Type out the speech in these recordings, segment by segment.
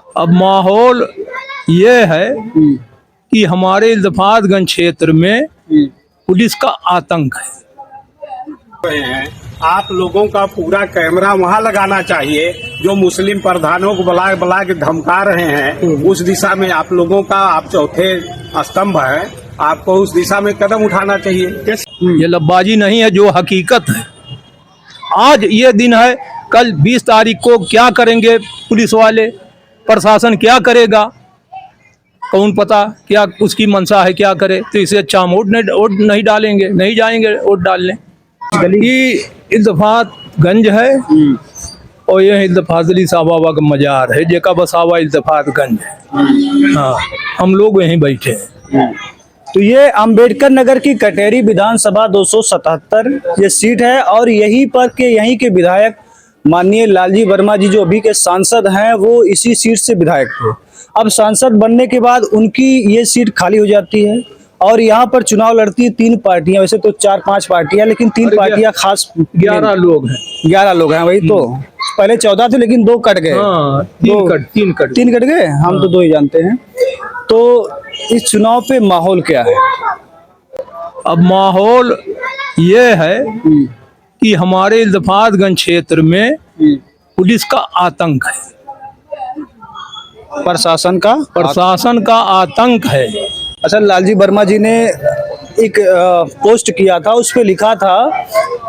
अब माहौल ये है कि हमारे इल्तफातगंज क्षेत्र में पुलिस का आतंक है। आप लोगों का पूरा कैमरा वहाँ लगाना चाहिए जो मुस्लिम प्रधानों को बुला बुला के धमका रहे हैं। उस दिशा में आप लोगों का, आप चौथे स्तंभ है, आपको उस दिशा में कदम उठाना चाहिए। ये लब्बाजी नहीं है, जो हकीकत है। आज ये दिन है, कल 20 तारीख को क्या करेंगे पुलिस वाले, प्रशासन क्या करेगा, कौन पता क्या उसकी मंशा है, क्या करे। तो इसे अच्छा हम वोट नहीं डालेंगे, नहीं जाएंगे वोट डालने। ये इल्तफातगंज है और यह इल्तफातली साहब बाबा का मजार है, जेका बसावा इल्तफातगंज है। हाँ, हम लोग यहीं बैठे हैं। तो ये अंबेडकर नगर की कटेरी विधानसभा 277 ये सीट है और यहीं के विधायक माननीय लालजी वर्मा जी जो अभी के सांसद हैं वो इसी सीट से विधायक थे। अब सांसद बनने के बाद उनकी ये सीट खाली हो जाती है और यहाँ पर चुनाव लड़ती है 3 पार्टियां। वैसे तो 4-5 पार्टियां, लेकिन 3 पार्टियां खास 11 लोग हैं। 11 लोग हैं वही तो। पहले 14 थे लेकिन 2 कट गए। हाँ, 3 कट गए। हम तो 2 ही जानते हैं। तो इस चुनाव पे माहौल क्या है? अब माहौल ये है कि हमारे इल्तफातगंज क्षेत्र में पुलिस का आतंक है, प्रशासन का आतंक है। अच्छा, लालजी वर्मा जी ने एक पोस्ट किया था, उस पे लिखा था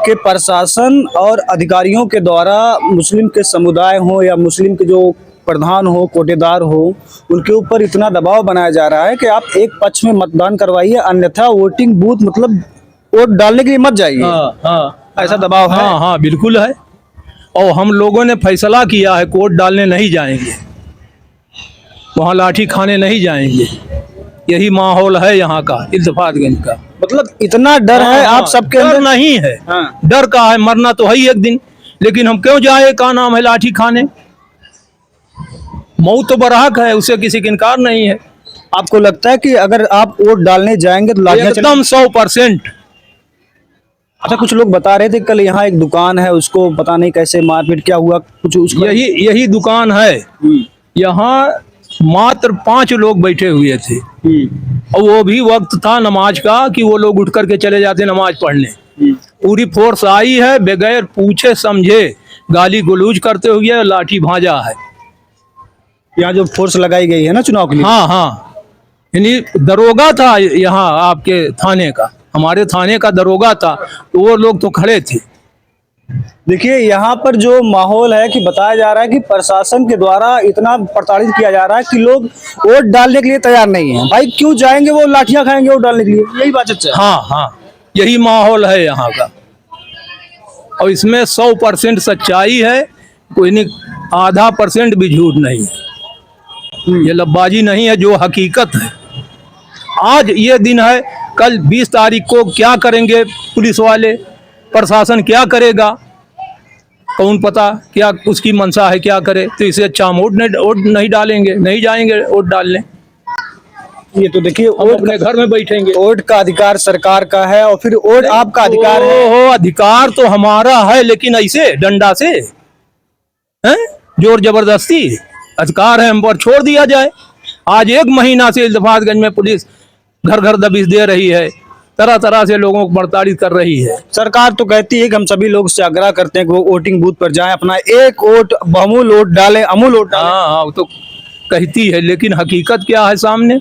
कि प्रशासन और अधिकारियों के द्वारा मुस्लिम के समुदाय हो या मुस्लिम के जो प्रधान हो, कोटेदार हो, उनके ऊपर इतना दबाव बनाया जा रहा है कि आप एक पक्ष में मतदान करवाइए, अन्यथा वोटिंग बूथ मतलब वोट डालने के लिए मत जाइए। हाँ, ऐसा दबाव है। हाँ, बिल्कुल है। और हम लोगों ने फैसला किया है, वोट डालने नहीं जाएंगे, वहाँ लाठी खाने नहीं जाएंगे। यही माहौल है यहाँ का, इल्तफातगंज का। मतलब इतना डर है आप सबके अंदर? अंदर नहीं है। हाँ। डर का है, मरना तो है ही एक दिन, लेकिन हम क्यों जाए? का नाम है लाठी खाने? मौत तो बराहक है, उससे किसी का इनकार नहीं है। आपको लगता है कि अगर आप वोट डालने जाएंगे तो लाठियां एकदम 100%। अच्छा, कुछ लोग बता रहे थे कल यहाँ एक दुकान है, उसको पता नहीं कैसे मारपीट क्या हुआ कुछ उसको। यही दुकान है। यहाँ मात्र 5 लोग बैठे हुए थे और वो भी वक्त था नमाज का कि वो लोग उठ करके चले जाते नमाज पढ़ने। पूरी फोर्स आई है, बगैर पूछे समझे गाली गलौज करते हुए लाठी भांजा है। यहाँ जो फोर्स लगाई गई है ना चुनाव के लिए। हाँ, यानी दरोगा था यहाँ आपके थाने का, हमारे थाने का दरोगा था, तो वो लोग तो खड़े थे। देखिए यहाँ पर जो माहौल है कि बताया जा रहा है कि प्रशासन के द्वारा इतना प्रताड़ित किया जा रहा है कि लोग वोट डालने के लिए तैयार नहीं है। भाई क्यों जाएंगे, वो लाठियां खाएंगे वोट डालने के लिए, यही बात है। हाँ, यही माहौल है यहाँ का और इसमें 100% सच्चाई है, कोई नहीं, आधा % भी झूठ नहीं है। ये लब्बाजी नहीं है, जो हकीकत है। आज ये दिन है, कल 20 तारीख को क्या करेंगे पुलिस वाले, प्रशासन क्या करेगा, कौन पता क्या उसकी मंशा है, क्या करे। तो इसे अच्छा हम वोट नहीं डालेंगे, नहीं जाएंगे वोट डालने। ये तो देखिए अपने घर में बैठेंगे। वोट का अधिकार सरकार का है और फिर वोट आपका अधिकार है। अधिकार तो हमारा है, लेकिन ऐसे डंडा से हैं, जोर जबरदस्ती अधिकार है हम पर छोड़ दिया जाए। आज 1 महीना से इल्तफातगंज में पुलिस घर घर दबिश दे रही है, तरह तरह से लोगों को प्रताड़ित कर रही है। सरकार तो कहती है कि हम सभी लोग से आग्रह करते हैं कि वो वोटिंग बूथ पर जाएं, अपना एक वोट बहुमूल्य वोट डालें, अमूल्य वोट डालें। हाँ, वो तो कहती है, लेकिन हकीकत क्या है सामने?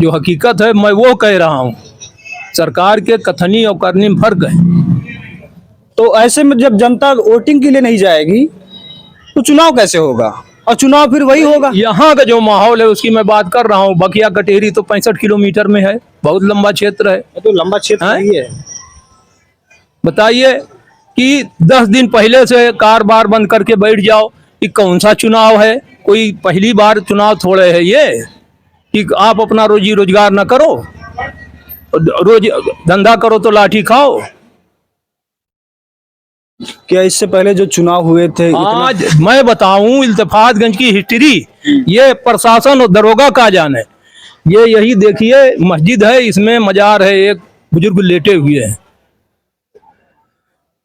जो हकीकत है मैं वो कह रहा हूँ, सरकार के कथनी और करनी में फर्क है। तो ऐसे में जब जनता वोटिंग के लिए नहीं जाएगी तो चुनाव कैसे होगा? और चुनाव फिर वही होगा। यहाँ का जो माहौल है उसकी मैं बात कर रहा हूँ। बकिया कटेरी तो 65 किलोमीटर में है, बहुत लंबा क्षेत्र है। तो लंबा क्षेत्र नहीं है। बताइए कि 10 दिन पहले से कार बार बंद करके बैठ जाओ कि कौन सा चुनाव है? कोई पहली बार चुनाव थोड़े है ये कि आप अपना रोजी रोजगार न करो, रोज धंधा करो तो लाठी खाओ। क्या इससे पहले जो चुनाव हुए थे आज मैं बताऊं इल्तफातगंज की हिस्ट्री, ये प्रशासन और दरोगा का जाने। ये यही देखिए मस्जिद है, इसमें मजार है, एक बुजुर्ग लेटे हुए हैं।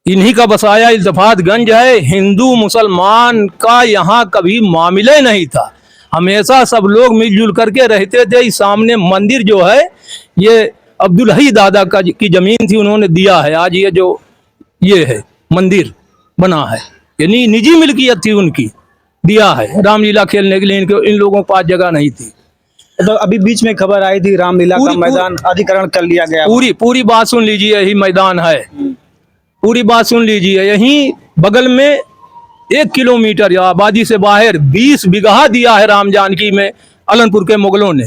इन्हीं का बसाया इल्तफातगंज है। हिंदू मुसलमान का यहाँ कभी मामला ही नहीं था, हमेशा सब लोग मिलजुल करके रहते थे। इस सामने मंदिर जो है ये अब्दुल हई दादा का की जमीन थी, उन्होंने दिया है। आज ये जो ये है मंदिर बना है, यानी निजी मिल्कियत थी उनकी, दिया है रामलीला खेलने के लिए। इन लोगों के पास जगह नहीं थी। तो अभी बीच में खबर आई थी रामलीला का पूरी- मैदान अधिग्रहण कर लिया गया। पूरी बात सुन लीजिए, यही मैदान है, पूरी बात सुन लीजिए। यहीं बगल में 1 किलोमीटर या आबादी से बाहर 20 बीघा दिया है राम जानकी में अलनपुर के मुगलों ने।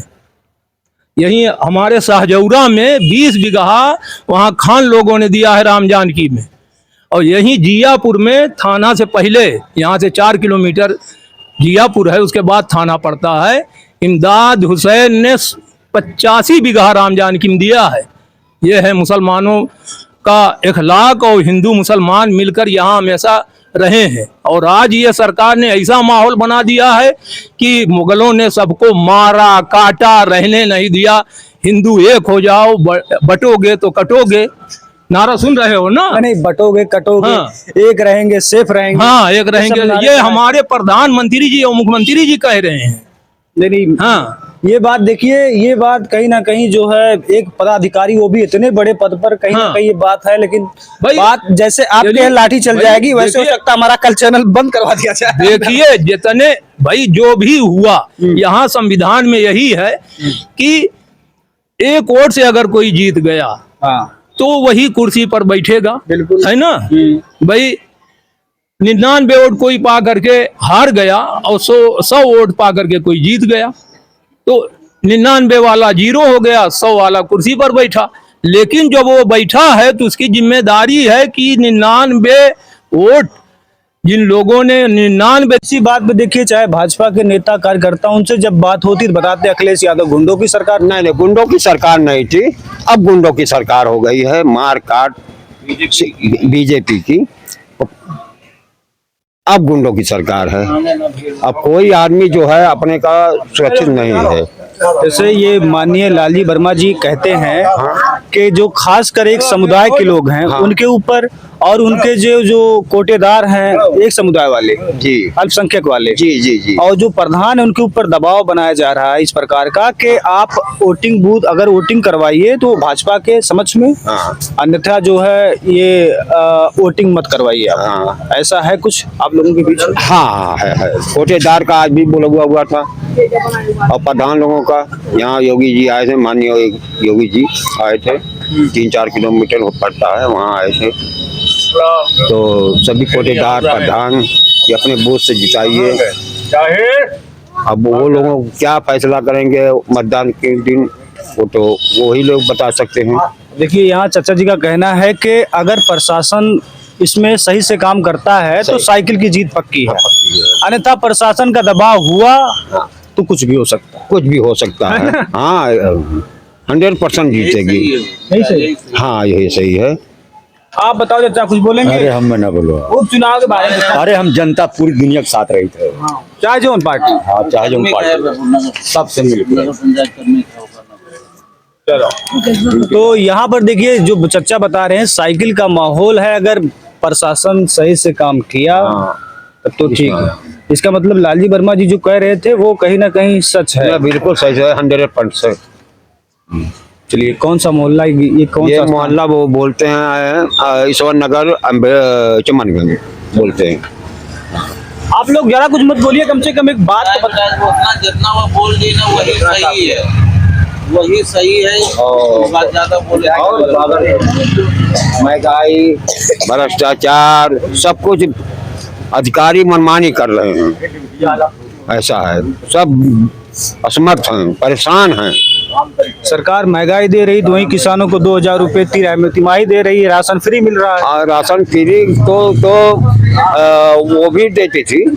यहीं हमारे शाहजौरा में 20 बीघा वहाँ खान लोगों ने दिया है राम जानकी में। और यहीं जियापुर में थाना से पहले, यहाँ से 4 किलोमीटर जियापुर है, उसके बाद थाना पड़ता है। इमदाद हुसैन ने 85 बीघा राम जानकी में दिया है। यह है मुसलमानों का इखलाक, और हिंदू मुसलमान मिलकर यहाँ हमेशा रहे हैं। और आज ये सरकार ने ऐसा माहौल बना दिया है कि मुगलों ने सबको मारा काटा, रहने नहीं दिया। हिंदू एक हो जाओ, बटोगे तो कटोगे, नारा सुन रहे हो ना? नहीं, बटोगे कटोगे, हाँ। एक रहेंगे सेफ रहेंगे। हाँ, एक रहेंगे। सब नारे ये लगाए। हमारे प्रधानमंत्री जी और मुख्यमंत्री जी कह रहे हैं। नहीं, हाँ, ये बात देखिए, ये बात कहीं ना कहीं जो है एक पदाधिकारी, वो भी इतने बड़े पद पर, कहीं ना हाँ। कहीं ये बात है। लेकिन भाई, बात जैसे आपके यदि- यहाँ लाठी चल भाई, जाएगी, वैसे हो देखिए- सकता है हमारा कल चैनल बंद करवा दिया जाए। देखिए जितने भाई जो भी हुआ, यहाँ संविधान में यही है कि एक वोट से अगर कोई जीत गया हाँ, तो वही कुर्सी पर बैठेगा, बिल्कुल। है ना? भाई 99 वोट कोई पा करके हार गया और 100 वोट पा करके कोई जीत गया, तो 99 वाला 0 हो गया, 100 वाला कुर्सी पर बैठा। लेकिन जब वो बैठा है तो उसकी जिम्मेदारी है कि 99 वोट जिन लोगों ने 99 इसी बात पे देखिए, चाहे भाजपा के नेता कार्यकर्ता, उनसे जब बात होती तो बताते अखिलेश यादव गुंडों की सरकार। नहीं नहीं, गुंडों की सरकार नहीं थी, अब गुंडों की सरकार हो गई है, मार काट बीजेपी की, अब गुंडों की सरकार है। अब कोई आदमी जो है अपने का सुरक्षित नहीं है। जैसे ये माननीय लालजी वर्मा जी कहते हैं कि जो खास कर एक समुदाय के लोग हैं, उनके ऊपर, और उनके जो कोटेदार हैं एक समुदाय वाले, जी अल्पसंख्यक वाले, जी जी जी, और जो प्रधान है उनके ऊपर दबाव बनाया जा रहा है इस प्रकार का कि आप वोटिंग बूथ अगर वोटिंग करवाइए तो भाजपा के समक्ष में, हाँ अन्यथा जो है ये वोटिंग मत करवाइए आप। हाँ ऐसा है कुछ आप लोगों के बीच में? हाँ, है कोटेदार का आज भी बोला हुआ था, और प्रधान लोगों का। यहाँ योगी जी आए थे, माननीय योगी जी आए थे, 3-4 किलोमीटर पड़ता है, वहाँ आए थे। तो सभी कोटेदार प्रधान ये अपने बूथ से जिताइए। अब वो लोगों क्या फैसला करेंगे मतदान के दिन, वो तो वो ही लोग बता सकते हैं। देखिए, यहाँ चाचा जी का कहना है कि अगर प्रशासन इसमें सही से काम करता है तो साइकिल की जीत पक्की है, अन्यथा प्रशासन का दबाव हुआ तो कुछ भी हो सकता है। कुछ भी हो सकता है। हाँ, 100% जीतेगी। नहीं सही? हाँ, यही सही है। आप बताओ चाचा, कुछ बोलेंगे? अरे हम ना बोलो, उपचुनाव के बारे में बताओ। अरे हम जनता पूरी दुनिया के साथ रही थे। चाहे जो पार्टी। हाँ, चाहे जो पार्टी सबसे मिलकर। तो यहाँ पर देखिए, जो चर्चा बता रहे हैं साइकिल का माहौल है, अगर प्रशासन सही से काम किया तब तो ठीक है। इसका मतलब लालजी वर्मा जी जो कह रहे थे वो कहीं ना कहीं सच है। बिल्कुल सही है, 100%। चलिए, कौन सा मोहल्ला ये कौन ये सा मोहल्ला वो बोलते हैं ईश्वर नगर, चमनगंज बोलते हैं। आप लोग जरा कुछ मत बोलिए, कम से कम एक बात तो बता। उतना जितना वो बोल दी ना वही सही है, वही सही है। बात ज्यादा बोले महंगाई, भ्रष्टाचार, सब कुछ अधिकारी मनमानी कर रहे हैं। ऐसा है, सब असमर्थ हैं, परेशान हैं। सरकार महंगाई दे रही, तो वहीं किसानों को 2000 रुपए तिमाही दे रही है, राशन फ्री मिल रहा है। और राशन फ्री तो वो भी देती थी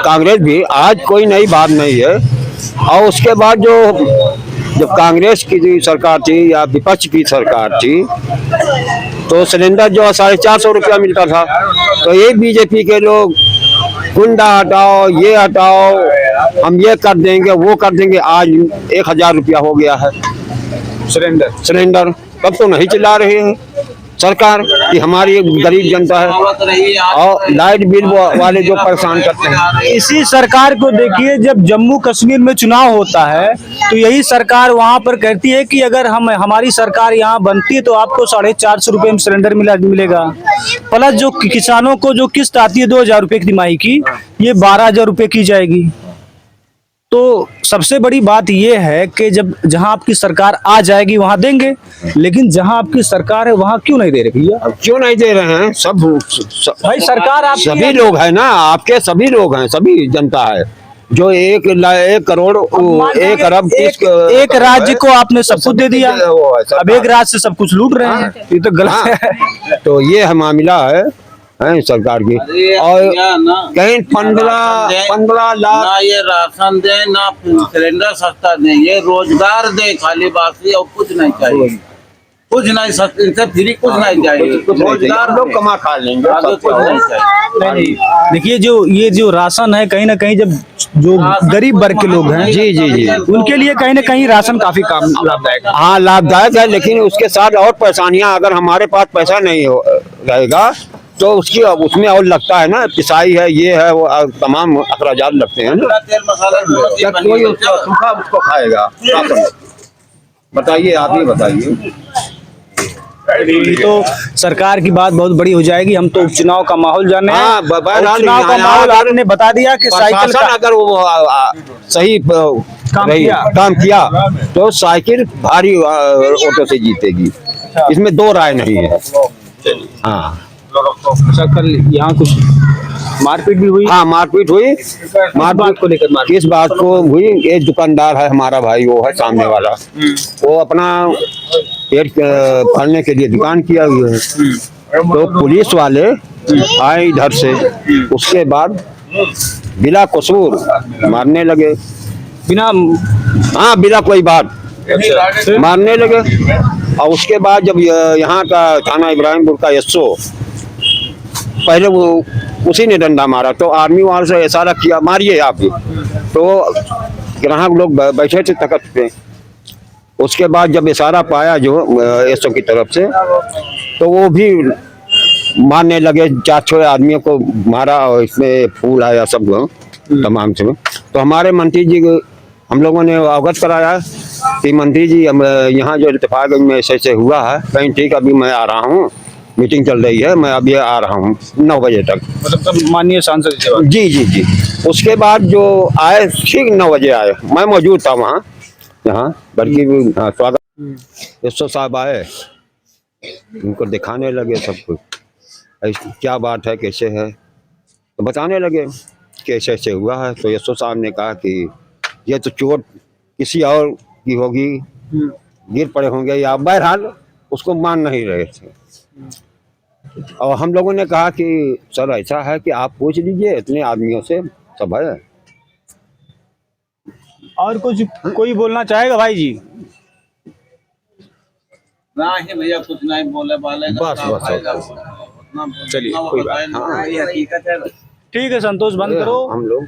कांग्रेस भी, आज कोई नई बात नहीं है। और उसके बाद जब कांग्रेस की सरकार थी या विपक्ष की सरकार थी तो सिलेंडर जो 450 रुपया मिलता था, तो ये बीजेपी के लोग गुंडा हटाओ, ये हटाओ, हम ये कर देंगे वो कर देंगे, आज 1000 रुपया हो गया है सिलेंडर। तब तो नहीं चला रहे हैं। सरकार कि हमारी गरीब जनता है आवत रही आज और लाइट बिल वाले जो परेशान करते हैं। इसी सरकार को देखिए, जब जम्मू कश्मीर में चुनाव होता है तो यही सरकार वहां पर कहती है कि अगर हमारी सरकार यहाँ बनती है तो आपको 450 रुपए में सिलेंडर मिलेगा। प्लस जो किसानों को जो किस्त आती है 2000 रुपए की तिमाही की, ये 12,000 रुपए की जाएगी। तो सबसे बड़ी बात यह है कि जब जहां आपकी सरकार आ जाएगी वहां देंगे, लेकिन जहां आपकी सरकार है वहां क्यों नहीं दे रहे भैया? अब क्यों नहीं दे रहे हैं? सब भाई सरकार आपकी सभी लोग हैं ना, आपके सभी लोग हैं, सभी जनता है जो 1 करोड़ 1 अरब एक राज्य को आपने सब कुछ दे दिया, अब एक राज्य से सब कुछ लूट रहे हैं, ये तो गलत है। तो ये है मामला है सरकार की। और कहीं 15 लाख ना ये राशन दे ना सिलेंडर सस्ता दे, ये रोजगार दे खाली बाकी और कुछ नहीं चाहिए, कुछ नहीं सस्ता, इनसे फ्री कुछ नहीं चाहिए, रोजगार लोग कमा खा लेंगे, आगे कुछ नहीं चाहिए। देखिए ये जो राशन है, कहीं ना कहीं जब जो गरीब वर्ग के लोग हैं जी उनके लिए कहीं ना कहीं राशन काफी काम लाभदायक है। हाँ लाभदायक है, लेकिन उसके साथ और परेशानियां, अगर हमारे पास पैसा नहीं रहेगा तो उसमें और लगता है ना, पिसाई है, ये है, वो तमाम अखराजात लगते हैं ना। तेल मसाला क्या कोई सूखा उसको खाएगा? बताइए, आप ही बताइए। तो सरकार की बात बहुत बड़ी हो जाएगी। हम तो उपचुनाव का माहौल जाने हैं। हाँ, उपचुनाव का माहौल आपने बता दिया कि साइकिल प्रशासन अगर वो सही काम किया तो साइकिल भारी ऑटो से जीतेगी, इसमें दो राय नहीं है। हाँ कल यहाँ कुछ मारपीट भी हुई। हाँ मारपीट हुई। बात को लेकर किस बात को हुई? एक दुकानदार है हमारा भाई, वो है सामने वाला, वो अपना पेट भरने के लिए दुकान किया हुआ है, तो पुलिस वाले आए इधर से, उसके बाद बिना कसूर मारने लगे, बिना कोई बात मारने लगे। और उसके बाद जब यहाँ का थाना इब्राहिमपुर का एसओ, पहले वो उसी ने डंडा मारा, तो आर्मी वाले से इशारा किया मारिए आप भी, तो ग्राहक लोग बैठे थे तख्त पे। उसके बाद जब इशारा पाया जो एसओ की तरफ से, तो वो भी मारने लगे, 4-6 आदमियों को मारा और इसमें फूल आया सब तमाम से। तो हमारे मंत्री जी को हम लोगों ने अवगत कराया कि मंत्री जी यहाँ जो इत्तेफाक में ऐसे हुआ है, कहीं ठीक, अभी मैं आ रहा हूँ, मीटिंग चल रही है, मैं अभी आ रहा हूँ 9 बजे तक। मतलब माननीय सांसद जी। उसके बाद जो आए ठीक 9 बजे आए, मैं मौजूद था वहाँ, यहाँ बल्कि स्वागत एसओ साहब आए, उनको दिखाने लगे सब कुछ, क्या बात है, कैसे है, तो बताने लगे कि ऐसे हुआ है। तो एसओ साहब ने कहा कि ये तो चोट किसी और की होगी, गिर पड़े होंगे, या बहरहाल उसको मान नहीं रहे थे। और हम लोगों ने कहा कि सर ऐसा है कि आप पूछ लीजिए, इतने आदमियों से सब है। और कुछ कोई बोलना चाहेगा भाई जी? ना ही भैया कुछ नहीं बोले वाले, बस चलिए कोई बात हकीकत है। ठीक है, संतोष बंद करो। हम लोग